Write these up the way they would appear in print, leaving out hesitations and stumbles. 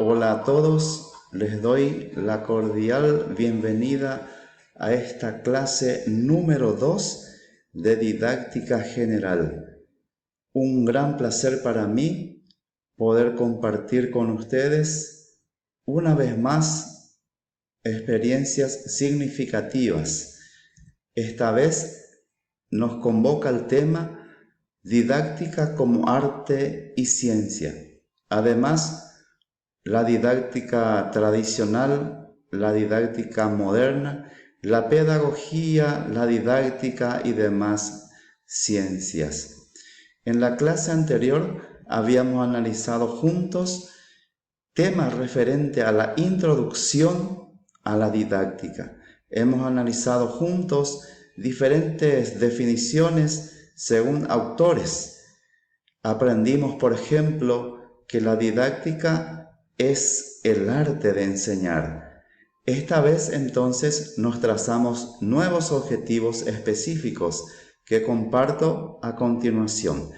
Hola a todos, les doy la cordial bienvenida a esta clase número 2 de Didáctica General. Un gran placer para mí poder compartir con ustedes una vez más experiencias significativas. Esta vez nos convoca el tema Didáctica como arte y ciencia. Además, la didáctica tradicional, la didáctica moderna, la pedagogía, la didáctica y demás ciencias. En la clase anterior habíamos analizado juntos temas referentes a la introducción a la didáctica. Hemos analizado juntos diferentes definiciones según autores. Aprendimos, por ejemplo, que la didáctica es el arte de enseñar. Esta vez entonces nos trazamos nuevos objetivos específicos que comparto a continuación.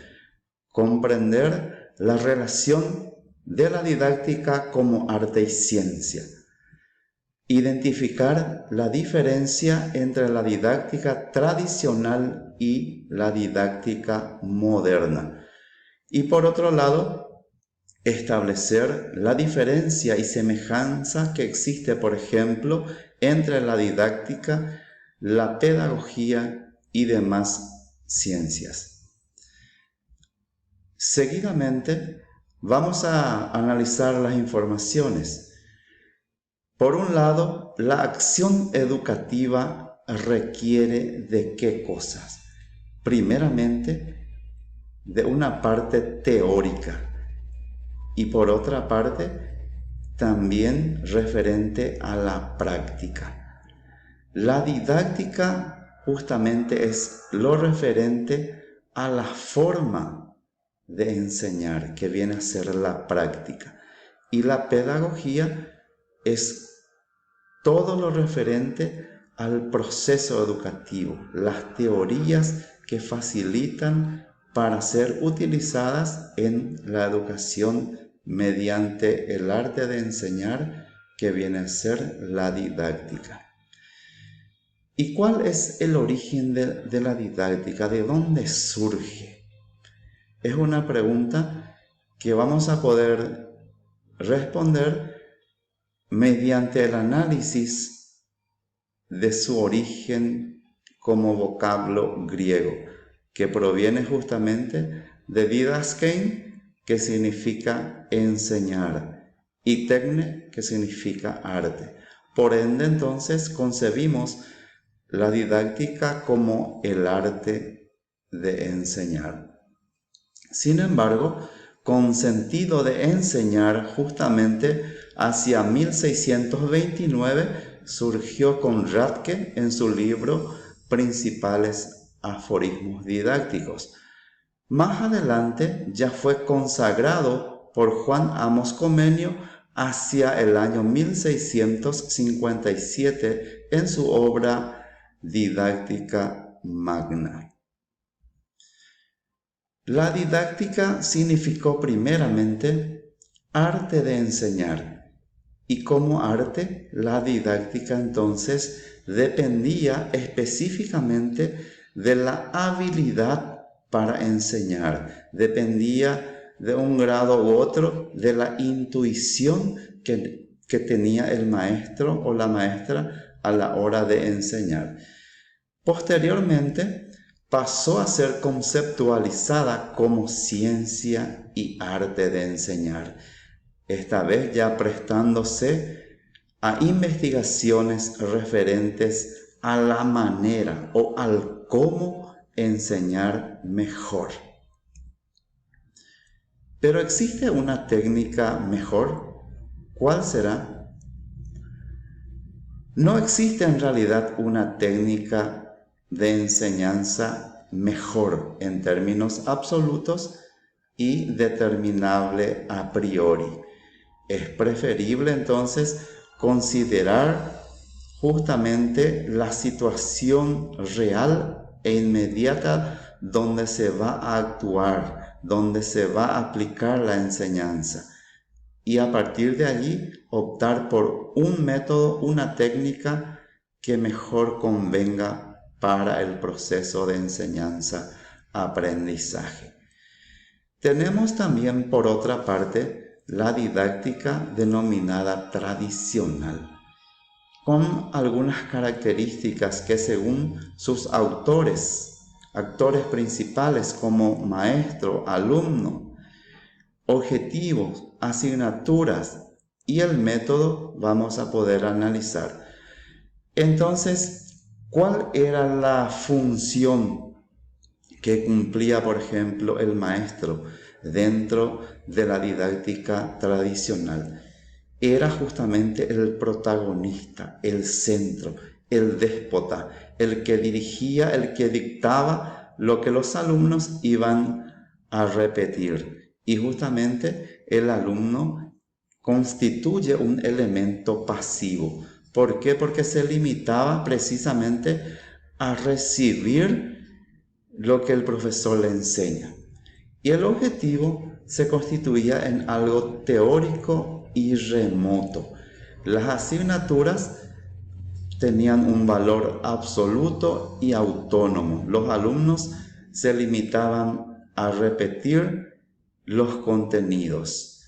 Comprender la relación de la didáctica como arte y ciencia. Identificar la diferencia entre la didáctica tradicional y la didáctica moderna. Y por otro lado, establecer la diferencia y semejanza que existe, por ejemplo, entre la didáctica, la pedagogía y demás ciencias. Seguidamente, vamos a analizar las informaciones. Por un lado, la acción educativa requiere ¿de qué cosas? Primeramente, de una parte teórica. Y por otra parte, también referente a la práctica. La didáctica justamente es lo referente a la forma de enseñar, que viene a ser la práctica. Y la pedagogía es todo lo referente al proceso educativo, las teorías que facilitan para ser utilizadas en la educación mediante el arte de enseñar, que viene a ser la didáctica. ¿Y cuál es el origen de la didáctica? ¿De dónde surge? Es una pregunta que vamos a poder responder mediante el análisis de su origen como vocablo griego, que proviene justamente de didaskein, que significa enseñar, y techne, que significa arte. Por ende, entonces, concebimos la didáctica como el arte de enseñar. Sin embargo, con sentido de enseñar, justamente hacia 1629 surgió con Radke en su libro Principales aforismos didácticos. Más adelante ya fue consagrado por Juan Amos Comenio hacia el año 1657 en su obra Didáctica Magna. La didáctica significó primeramente arte de enseñar, y como arte, la didáctica entonces dependía específicamente de la habilidad para enseñar, dependía de un grado u otro de la intuición que tenía el maestro o la maestra a la hora de enseñar. Posteriormente, pasó a ser conceptualizada como ciencia y arte de enseñar, esta vez ya prestándose a investigaciones referentes a la manera o al cómo enseñar mejor. ¿Pero existe una técnica mejor? ¿Cuál será? No existe en realidad una técnica de enseñanza mejor en términos absolutos y determinable a priori. Es preferible entonces considerar justamente la situación real e inmediata donde se va a actuar, donde se va a aplicar la enseñanza. y a partir de allí optar por un método, una técnica que mejor convenga para el proceso de enseñanza-aprendizaje. Tenemos también, por otra parte, la didáctica denominada tradicional, con algunas características que según sus actores principales como maestro, alumno, objetivos, asignaturas y el método vamos a poder analizar. Entonces, ¿cuál era la función que cumplía, por ejemplo, el maestro dentro de la didáctica tradicional? Era justamente el protagonista, el centro, el déspota, el que dirigía, el que dictaba lo que los alumnos iban a repetir. Y justamente el alumno constituye un elemento pasivo. ¿Por qué? Porque se limitaba precisamente a recibir lo que el profesor le enseña. Y el objetivo se constituía en algo teórico y remoto. Las asignaturas tenían un valor absoluto y autónomo. Los alumnos se limitaban a repetir los contenidos.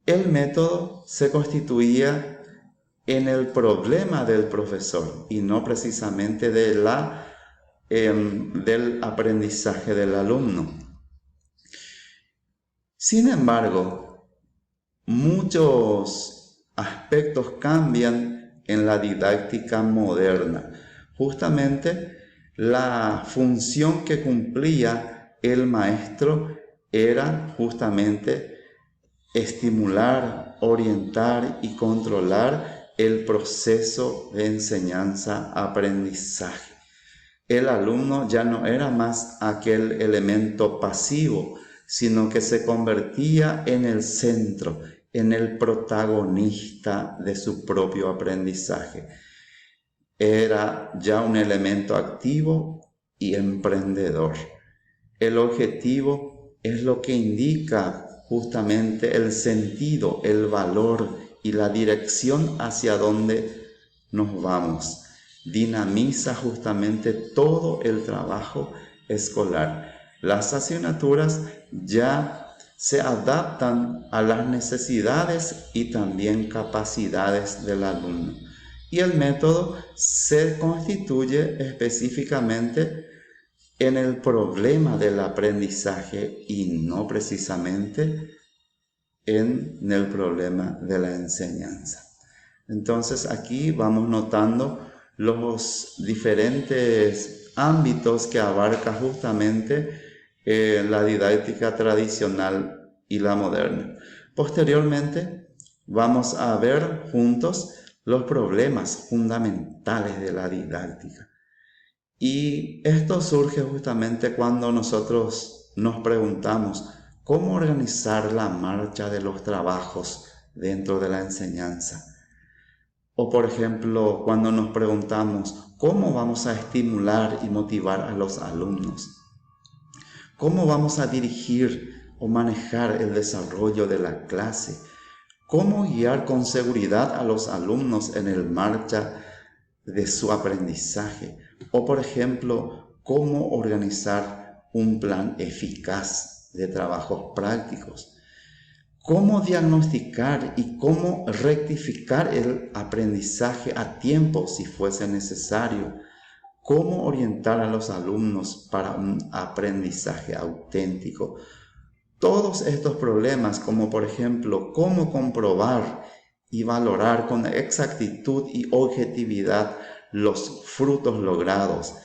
El método se constituía en el problema del profesor y no precisamente del aprendizaje del alumno. Sin embargo, muchos aspectos cambian en la didáctica moderna. Justamente la función que cumplía el maestro era justamente estimular, orientar y controlar el proceso de enseñanza-aprendizaje. El alumno ya no era más aquel elemento pasivo, sino que se convertía en el centro, en el protagonista de su propio aprendizaje. Era ya un elemento activo y emprendedor. El objetivo es lo que indica justamente el sentido, el valor y la dirección hacia donde nos vamos. Dinamiza justamente todo el trabajo escolar. Las asignaturas ya se adaptan a las necesidades y también capacidades del alumno. Y el método se constituye específicamente en el problema del aprendizaje y no precisamente en el problema de la enseñanza. Entonces aquí vamos notando los diferentes ámbitos que abarca justamente la didáctica tradicional y la moderna. Posteriormente vamos a ver juntos los problemas fundamentales de la didáctica. Y esto surge justamente cuando nosotros nos preguntamos cómo organizar la marcha de los trabajos dentro de la enseñanza. O por ejemplo, cuando nos preguntamos cómo vamos a estimular y motivar a los alumnos. ¿Cómo vamos a dirigir o manejar el desarrollo de la clase? ¿Cómo guiar con seguridad a los alumnos en el marcha de su aprendizaje? O por ejemplo, ¿cómo organizar un plan eficaz de trabajos prácticos? ¿Cómo diagnosticar y cómo rectificar el aprendizaje a tiempo si fuese necesario? ¿Cómo orientar a los alumnos para un aprendizaje auténtico? Todos estos problemas, como por ejemplo, cómo comprobar y valorar con exactitud y objetividad los frutos logrados,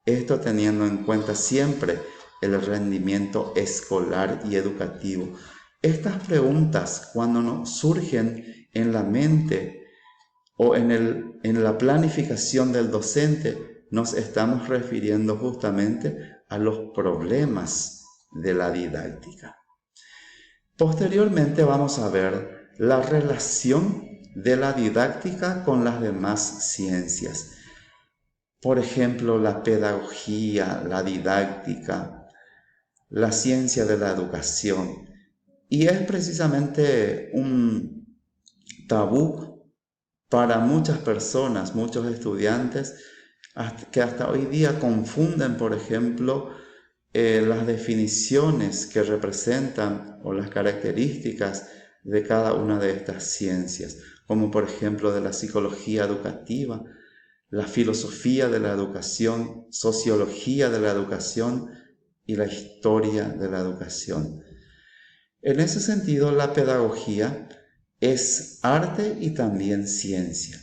esto teniendo en cuenta siempre el rendimiento escolar y educativo. Estas preguntas, cuando nos surgen en la mente o en la planificación del docente, nos estamos refiriendo justamente a los problemas de la didáctica. Posteriormente vamos a ver la relación de la didáctica con las demás ciencias. Por ejemplo, la pedagogía, la didáctica, la ciencia de la educación. Y es precisamente un tabú para muchas personas, muchos estudiantes, que hasta hoy día confunden, por ejemplo, las definiciones que representan o las características de cada una de estas ciencias, como por ejemplo de la psicología educativa, la filosofía de la educación, sociología de la educación y la historia de la educación. En ese sentido, la pedagogía es arte y también ciencia,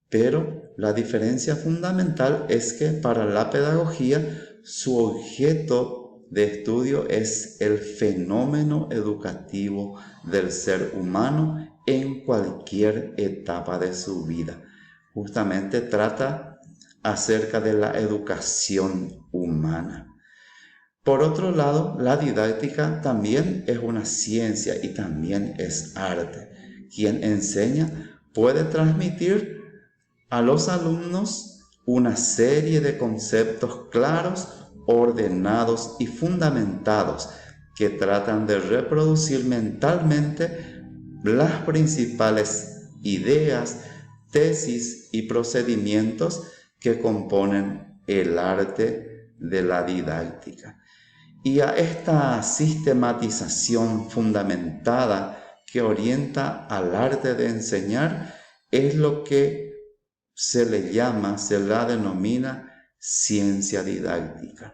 pero la diferencia fundamental es que para la pedagogía su objeto de estudio es el fenómeno educativo del ser humano en cualquier etapa de su vida. Justamente trata acerca de la educación humana. Por otro lado, la didáctica también es una ciencia y también es arte. Quien enseña puede transmitir a los alumnos una serie de conceptos claros, ordenados y fundamentados que tratan de reproducir mentalmente las principales ideas, tesis y procedimientos que componen el arte de la didáctica. Y a esta sistematización fundamentada que orienta al arte de enseñar es lo que se la denomina ciencia didáctica.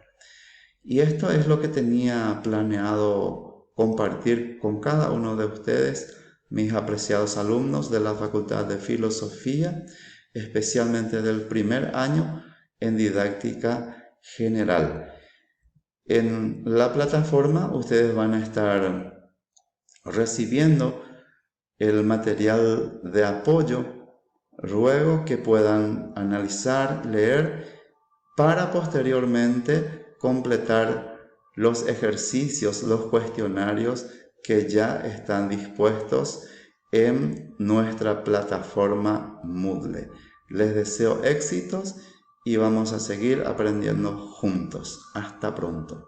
Y esto es lo que tenía planeado compartir con cada uno de ustedes, mis apreciados alumnos de la Facultad de Filosofía, especialmente del primer año en didáctica general. En la plataforma ustedes van a estar recibiendo el material de apoyo. Ruego que puedan analizar, leer, para posteriormente completar los ejercicios, los cuestionarios que ya están dispuestos en nuestra plataforma Moodle. Les deseo éxitos y vamos a seguir aprendiendo juntos. Hasta pronto.